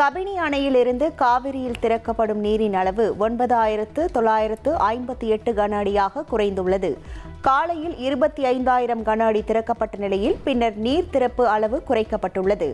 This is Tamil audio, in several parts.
கபினி அணையிலிருந்து காவிரியில் திறக்கப்படும் நீரின் அளவு 9,958 கன அடியாக குறைந்துள்ளது. காலையில் 25,000 கன அடி திறக்கப்பட்ட நிலையில் பின்னர் நீர் திறப்பு அளவு குறைக்கப்பட்டுள்ளது.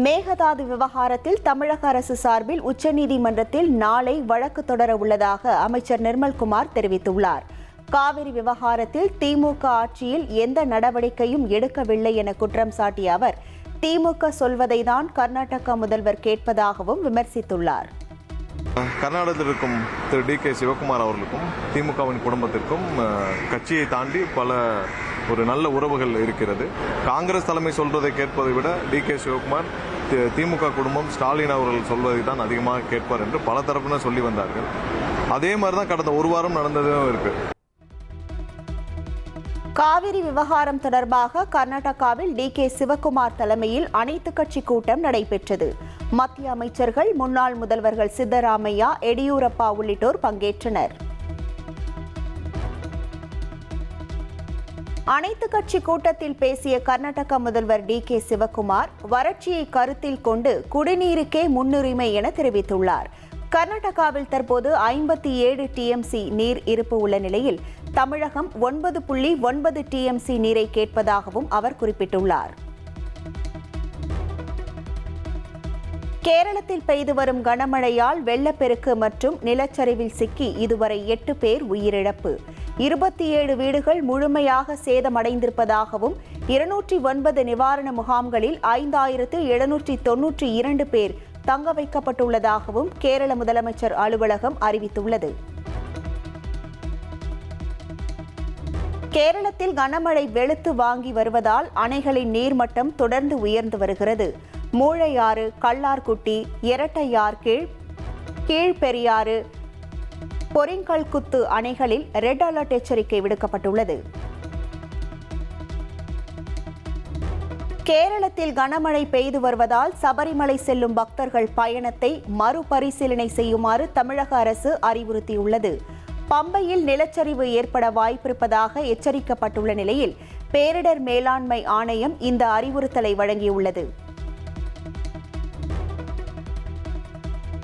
மேகதாது விவகாரத்தில் தமிழக அரசு சார்பில் உச்சநீதிமன்றத்தில் நாளை வழக்கு தொடர உள்ளதாக அமைச்சர் நிர்மல்குமார் தெரிவித்துள்ளார். காவிரி விவகாரத்தில் திமுக ஆட்சியில் எந்த நடவடிக்கையும் எடுக்கவில்லை என குற்றம் சாட்டிய அவர், திமுக சொல்வதை தான் கர்நாடக முதல்வர் கேட்பதாகவும் விமர்சித்துள்ளார். கர்நாடகத்தில் இருக்கும் திரு டி.கே. சிவகுமார் அவர்களுக்கும் திமுகவின் குடும்பத்திற்கும் கட்சியை தாண்டி ஒரு நல்ல உறவுகள் இருக்கிறது. காங்கிரஸ் தலைமை சொல்வதை கேட்பதை விட டி.கே. சிவகுமார் திமுக குடும்பம் ஸ்டாலின் அவர்கள் சொல்வதை தான் அதிகமாக கேட்பார் என்று பல தரப்பினர் சொல்லி வந்தார்கள். அதே மாதிரி தான் கடந்த ஒரு வாரம் நடந்ததும் இருக்கு. காவிரி விவகாரம் தொடர்பாக கர்நாடகாவில் டி.கே. சிவகுமார் தலைமையில் அனைத்து கட்சி கூட்டம் நடைபெற்றது. மத்திய அமைச்சர்கள், முன்னாள் முதல்வர்கள் சித்தராமையா, எடியூரப்பா உள்ளிட்டோர் பங்கேற்றனர். அனைத்து கட்சி கூட்டத்தில் பேசிய கர்நாடக முதல்வர் டி.கே. சிவகுமார், வறட்சியை கருத்தில் கொண்டு குடிநீருக்கே முன்னுரிமை என தெரிவித்துள்ளார். கர்நாடகாவில் தற்போது 57 டிஎம்சி நீர் இருப்பு உள்ள நிலையில் தமிழகம் 9.9 டிஎம்சி நீரை கேட்பதாகவும் அவர் குறிப்பிட்டுள்ளார். கேரளத்தில் பெய்து வரும் கனமழையால் வெள்ளப்பெருக்கு மற்றும் நிலச்சரிவில் சிக்கி இதுவரை 8 பேர் உயிரிழப்பு. 27 வீடுகள் முழுமையாக சேதமடைந்திருப்பதாகவும் 209 நிவாரண முகாம்களில் 5,792 பேர் தங்க வைக்கப்பட்டுள்ளதாகவும் கேரள முதலமைச்சர் அலுவலகம் அறிவித்துள்ளது. கேரளத்தில் கனமழை வெளுத்து வாங்கி வருவதால் அணைகளின் நீர்மட்டம் தொடர்ந்து உயர்ந்து வருகிறது. மூழையாறு, கல்லார்குட்டி, எரட்டையார், கீழ்பெரியாறு, பொரிங்கல்குத்து அணைகளில் ரெட் அலர்ட் எச்சரிக்கை விடுக்கப்பட்டுள்ளது. கேரளத்தில் கனமழை பெய்து வருவதால் சபரிமலை செல்லும் பக்தர்கள் பயணத்தை மறுபரிசீலனை செய்யுமாறு தமிழக அரசு அறிவுறுத்தியுள்ளது. பம்பையில் நிலச்சரிவு ஏற்பட வாய்ப்பிருப்பதாக எச்சரிக்கப்பட்டுள்ள நிலையில் பேரிடர் மேலாண்மை ஆணையம் இந்த அறிவுறுத்தலை வழங்கியுள்ளது.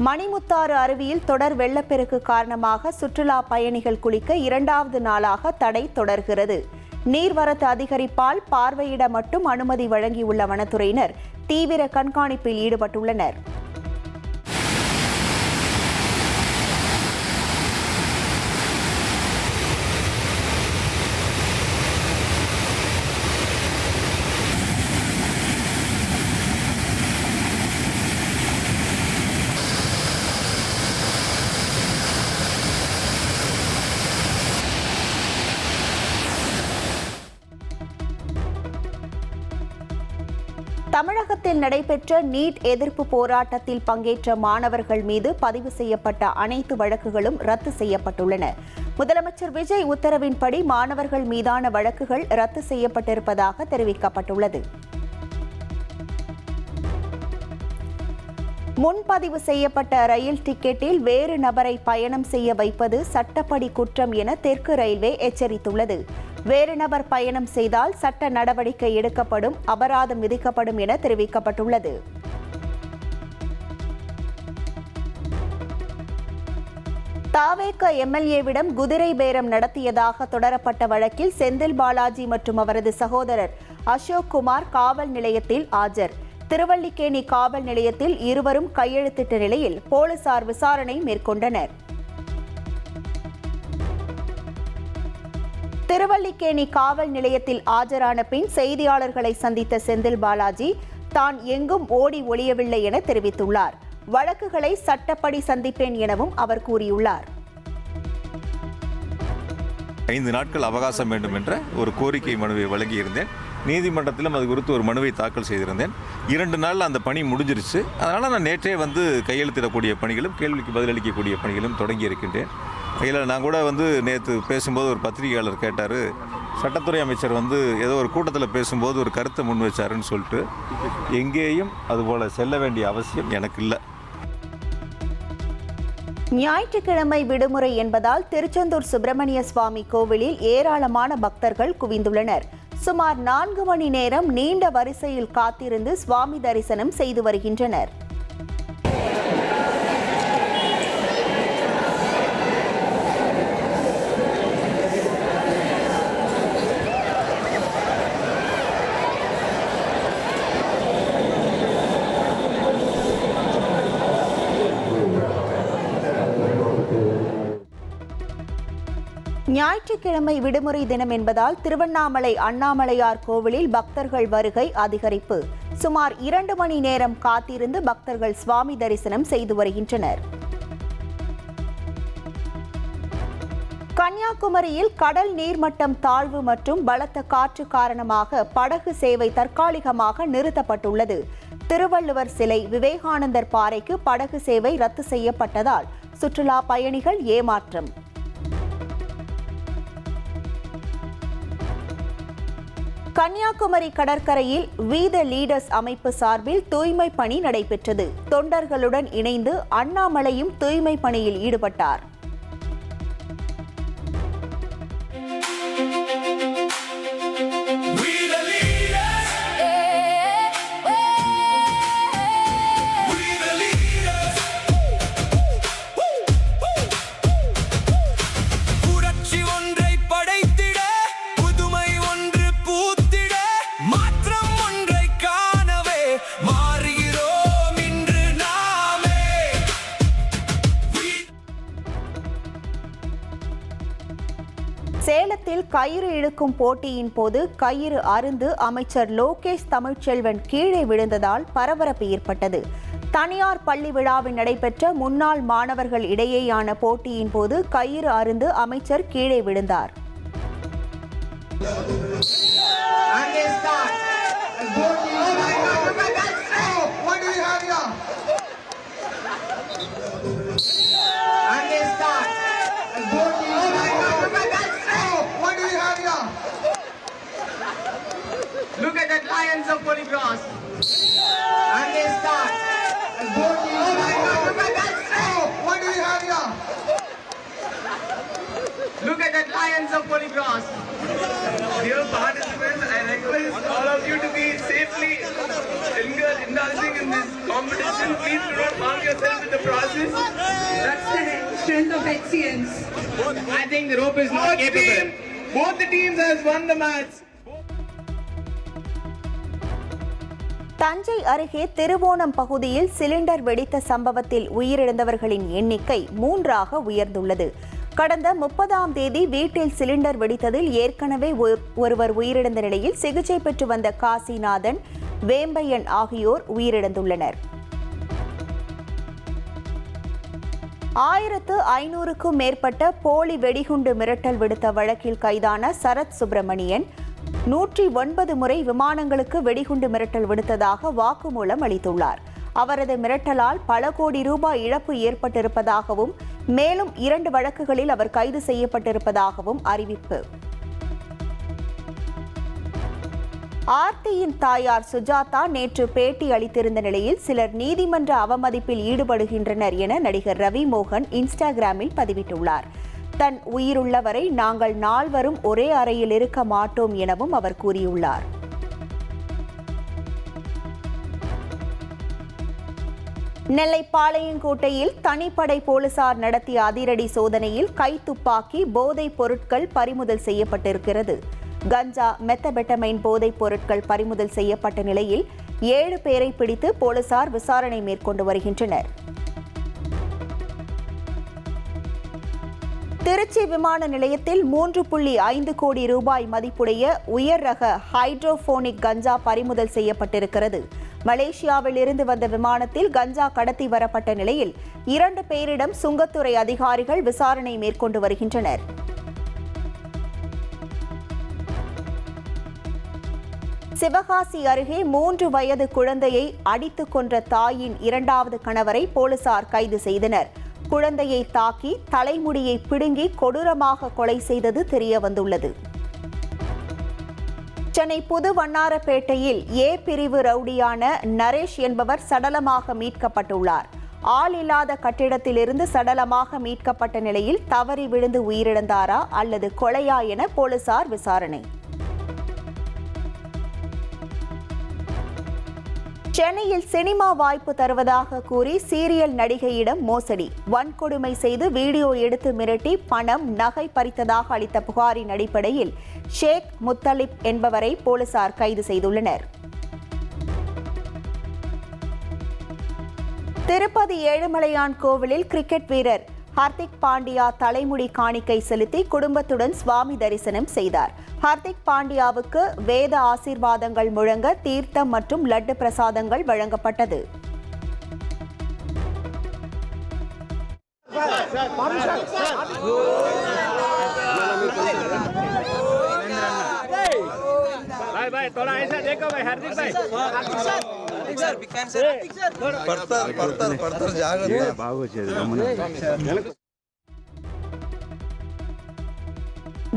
மணிமுத்தாறு அருவியில் தொடர் வெள்ளப்பெருக்கு காரணமாக சுற்றுலா பயணிகள் குளிக்க 2வது நாளாக தடை தொடர்கிறது. நீர்வரத்து அதிகரிப்பால் பார்வையிட மட்டும் அனுமதி வழங்கியுள்ள வனத்துறையினர் தீவிர கண்காணிப்பில் ஈடுபட்டுள்ளனர். தமிழகத்தில் நடைபெற்ற நீட் எதிர்ப்பு போராட்டத்தில் பங்கேற்ற மாணவர்கள் மீது பதிவு செய்யப்பட்ட அனைத்து வழக்குகளும் ரத்து செய்யப்பட்டுள்ளன. முதலமைச்சர் விஜய் உத்தரவின்படி மாணவர்கள் மீதான வழக்குகள் ரத்து செய்யப்பட்டிருப்பதாக தெரிவிக்கப்பட்டுள்ளது. முன்பதிவு செய்யப்பட்ட ரயில் டிக்கெட்டில் வேறு நபரை பயணம் செய்ய வைப்பது சட்டப்படி குற்றம் என தெற்கு ரயில்வே எச்சரித்துள்ளது. வேறு நபர் பயணம் செய்தால் சட்ட நடவடிக்கை எடுக்கப்படும், அபராதம் விதிக்கப்படும் என தெரிவிக்கப்பட்டுள்ளது. தாவேக எம்எல்ஏவிடம் குதிரை பேரம் நடத்தியதாக தொடரப்பட்ட வழக்கில் செந்தில் பாலாஜி மற்றும் அவரது சகோதரர் அசோக் குமார் காவல் நிலையத்தில் ஆஜர். திருவல்லிக்கேணி காவல் நிலையத்தில் இருவரும் கையெழுத்திட்ட நிலையில் போலீசார் விசாரணை மேற்கொண்டனர். திருவல்லிக்கேணி காவல் நிலையத்தில் ஆஜரான பின் செய்தியாளர்களை சந்தித்த செந்தில் பாலாஜி தான் எங்கும் ஓடி ஒளியவில்லை என தெரிவித்துள்ளார். வழக்குகளை சட்டப்படி சந்திப்பேன் எனவும் அவர் கூறியுள்ளார். 5 நாட்கள் அவகாசம் வேண்டும் என்ற ஒரு கோரிக்கை மனுவை வழங்கியிருந்தேன். நீதிமன்றத்திலும் அது குறித்து ஒரு மனுவை தாக்கல் செய்திருந்தேன். 2 நாளில் அந்த பணி முடிஞ்சிருச்சு. அதனால் நான் நேற்றே கையெழுத்திடக்கூடிய பணிகளும் கேள்விக்கு பதிலளிக்கக்கூடிய பணிகளும் தொடங்கி இருக்கின்றேன். இதில் நான் கூட நேற்று பேசும்போது ஒரு பத்திரிகையாளர் கேட்டார், சட்டத்துறை அமைச்சர் ஏதோ ஒரு கூட்டத்தில் பேசும்போது ஒரு கருத்தை முன் வச்சாருன்னு சொல்லிட்டு. எங்கேயும் அதுபோல் செல்ல வேண்டிய அவசியம் எனக்கு இல்லை. ஞாயிற்றுக்கிழமை விடுமுறை என்பதால் திருச்செந்தூர் சுப்பிரமணிய சுவாமி கோவிலில் ஏராளமான பக்தர்கள் குவிந்துள்ளனர். சுமார் 4 மணி நேரம் நீண்ட வரிசையில் காத்திருந்து சுவாமி தரிசனம் செய்து வருகின்றனர். ஞாயிற்றுக்கிழமை விடுமுறை தினம் என்பதால் திருவண்ணாமலை அண்ணாமலையார் கோவிலில் பக்தர்கள் வருகை அதிகரிப்பு. சுமார் 2 மணி நேரம் காத்திருந்து பக்தர்கள் சுவாமி தரிசனம் செய்து வருகின்றனர். கன்னியாகுமரியில் கடல் நீர்மட்டம் தாழ்வு மற்றும் பலத்த காற்று காரணமாக படகு சேவை தற்காலிகமாக நிறுத்தப்பட்டுள்ளது. திருவள்ளுவர் சிலை, விவேகானந்தர் பாறைக்கு படகு சேவை ரத்து செய்யப்பட்டதால் சுற்றுலா பயணிகள் ஏமாற்றம். கன்னியாகுமரி கடற்கரையில் வி த லீடர்ஸ் அமைப்பு சார்பில் தூய்மை பணி நடைபெற்றது. தொண்டர்களுடன் இணைந்து அண்ணாமலையும் தூய்மை பணியில் ஈடுபட்டார். சேலத்தில் கயிறு இழுக்கும் போட்டியின் போது கயிறு அறுந்து அமைச்சர் லோகேஷ் தமிழ்ச்செல்வன் கீழே விழுந்ததால் பரபரப்பு ஏற்பட்டது. தனியார் பள்ளி விழாவில் நடைபெற்ற முன்னாள் மாணவர்கள் இடையேயான போட்டியின் போது கயிறு அறுந்து அமைச்சர் கீழே விழுந்தார். Look at that Lions of Holy Cross. And they start. What do we have here? Look at that Lions of Holy Cross. Dear participants, I request all of you to be safely indulging in this competition. Please do not harm yourself with the process. That's the strength of excellence. I think the rope is not capable. Both the teams has won the match. Thanjai அருகே திருவோணம் பகுதியில் சிலிண்டர் வெடித்த சம்பவத்தில் உயிரிழந்தவர்களின் எண்ணிக்கை 3ஆக உயர்ந்துள்ளது. கடந்த 30ஆம் தேதி வீட்டில் சிலிண்டர் வெடித்ததில் ஏற்கனவே ஒருவர் உயிரிழந்த நிலையில் சிகிச்சை பெற்று வந்த காசிநாதன், வேம்பையன் ஆகியோர் உயிரிழந்துள்ளனர். 1500க்கும் மேற்பட்ட போலி வெடிகுண்டு மிரட்டல் விடுத்த வழக்கில் கைதான சரத் சுப்பிரமணியன் 109 முறை விமானங்களுக்கு வெடிகுண்டு மிரட்டல் விடுத்ததாக வாக்குமூலம் அளித்துள்ளார். அவரது மிரட்டலால் பல கோடி ரூபாய் இழப்பு ஏற்பட்டிருப்பதாகவும் மேலும் 2 வழக்குகளில் அவர் கைது செய்யப்பட்டிருப்பதாகவும் அறிவிப்பு. ஆர்த்தியின் தாயார் சுஜாதா நேற்று பேட்டி அளித்திருந்த நிலையில் சிலர் நீதிமன்ற அவமதிப்பில் ஈடுபடுகின்றனர் என நடிகர் ரவி மோகன் இன்ஸ்டாகிராமில் பதிவிட்டுள்ளார். தன் உயிருள்ளவரை நாங்கள் நால்வரும் ஒரே அறையில் இருக்க மாட்டோம் எனவும் அவர் கூறியுள்ளார். நெல்லை பாளையங்கோட்டையில் தனிப்படை போலீசார் நடத்திய அதிரடி சோதனையில் கைத்துப்பாக்கி போதைப் பொருட்கள் பறிமுதல் செய்யப்பட்டிருக்கிறது. கஞ்சா, மெத்தபெட்டமைன் போதைப் பொருட்கள் பறிமுதல் செய்யப்பட்ட நிலையில் 7 பேரை பிடித்து போலீசார் விசாரணை மேற்கொண்டு வருகின்றனர். திருச்சி விமான நிலையத்தில் 3.5 கோடி ரூபாய் மதிப்புடைய உயர் ரக ஹைட்ரோபோனிக் கஞ்சா பறிமுதல் செய்யப்பட்டிருக்கிறது. மலேசியாவில் இருந்து வந்த விமானத்தில் கஞ்சா கடத்தி வரப்பட்ட நிலையில் 2 பேரிடம் சுங்கத்துறை அதிகாரிகள் விசாரணை மேற்கொண்டு வருகின்றனர். சிவகாசி அருகே 3 வயது குழந்தையை அடித்துக் கொன்ற தாயின் 2வது கணவரை போலீசார் கைது செய்தனர். குழந்தையை தாக்கி தலைமுடியை பிடுங்கி கொடூரமாக கொலை செய்தது தெரியவந்துள்ளது. சென்னை புது வண்ணாரப்பேட்டையில் ஏ பிரிவு ரவுடியான நரேஷ் என்பவர் சடலமாக மீட்கப்பட்டுள்ளார். ஆள் இல்லாத கட்டிடத்திலிருந்து சடலமாக மீட்கப்பட்ட நிலையில் தவறி விழுந்து உயிரிழந்தாரா அல்லது கொலையா என போலீசார் விசாரணை. சென்னையில் சினிமா வாய்ப்பு தருவதாக கூறி சீரியல் நடிகையிடம் மோசடி, வன்கொடுமை செய்து வீடியோ எடுத்து மிரட்டி பணம் நகை பறித்ததாக அளித்த புகாரின் அடிப்படையில் ஷேக் முத்தலிப் என்பவரை போலீசார் கைது செய்துள்ளனர். திருப்பதி ஏழுமலையான் கோவிலில் கிரிக்கெட் வீரர் ஹர்திக் பாண்டியா தலைமுடி காணிக்கை செலுத்தி குடும்பத்துடன் சுவாமி தரிசனம் செய்தார். ஹர்திக் பாண்டியாவுக்கு வேத ஆசீர்வாதங்கள் முழங்க தீர்த்தம் மற்றும் லட்டு பிரசாதங்கள் வழங்கப்பட்டது.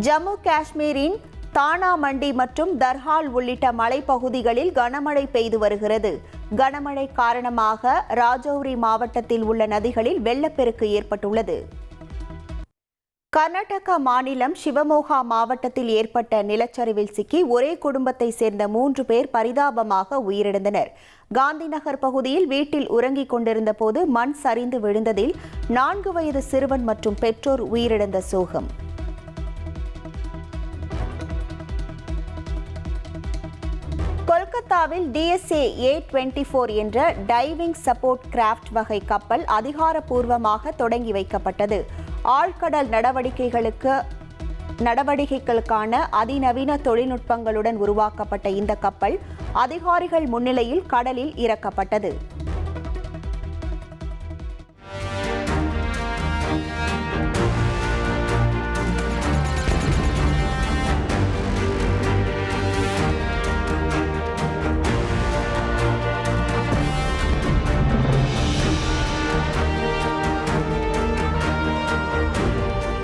ஜம்மு காஷ்மீரின் தானா மண்டி மற்றும் தர்ஹால் உள்ளிட்ட மலைப்பகுதிகளில் கனமழை பெய்து வருகிறது. கனமழை காரணமாக ராஜௌரி மாவட்டத்தில் உள்ள நதிகளில் வெள்ளப்பெருக்கு ஏற்பட்டுள்ளது. கர்நாடக மாநிலம் சிவமோகா மாவட்டத்தில் ஏற்பட்ட நிலச்சரிவில் சிக்கி ஒரே குடும்பத்தை சேர்ந்த 3 பேர் பரிதாபமாக உயிரிழந்தனர். காந்திநகர் பகுதியில் வீட்டில் உறங்கிக் கொண்டிருந்த போது மண் சரிந்து விழுந்ததில் 4 வயது சிறுவன் மற்றும் பெற்றோர் உயிரிழந்த சோகம். கொல்கத்தாவில் DSA A24 என்ற டைவிங் சப்போர்ட் கிராஃப்ட் வகை கப்பல் அதிகாரப்பூர்வமாக தொடங்கி வைக்கப்பட்டது. ஆழ்கடல் நடவடிக்கைகளுக்கான அதிநவீன தொழில்நுட்பங்களுடன் உருவாக்கப்பட்ட இந்த கப்பல் அதிகாரிகள் முன்னிலையில் கடலில் இறக்கப்பட்டது.